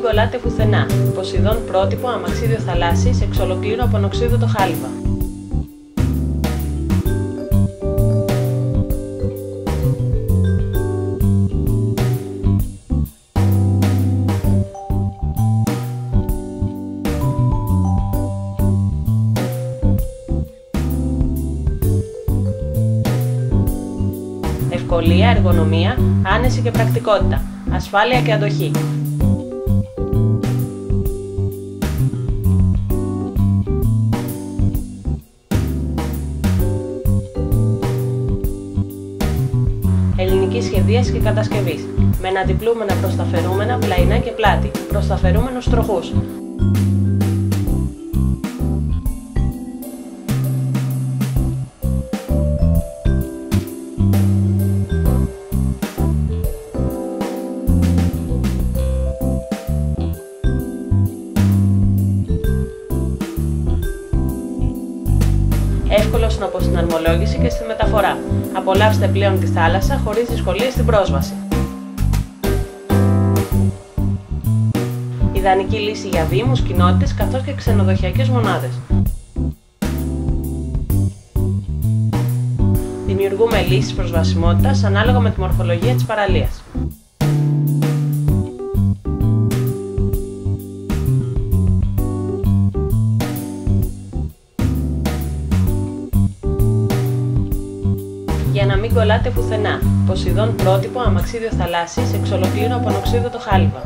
κολλάτε πουθενά. Ποσειδών πρότυπο αμαξίδιο θαλάσσης εξ ολοκλήρου από ανοξίδωτο χάλιβα. Ευκολία, εργονομία, άνεση και πρακτικότητα, ασφάλεια και αντοχή. Ελληνική σχεδίαση και κατασκευής, με αναντιπλούμενα προσταφερούμενα, πλαϊνά και πλάτη, προσταφερούμενους τροχούς. Εύκολος από στην αρμολόγηση και στη μεταφορά. Απολαύστε πλέον τη θάλασσα χωρίς δυσκολίες στην πρόσβαση. Ιδανική λύση για δήμους, κοινότητες καθώς και ξενοδοχειακές μονάδες. Δημιουργούμε λύσεις προσβασιμότητας ανάλογα με τη μορφολογία της παραλίας. Για να μην κολλάτε πουθενά. Ποσειδών πρότυπο αμαξίδιο θαλάσσης εξ ολοκλήρου από ανοξίδωτο χάλιβα.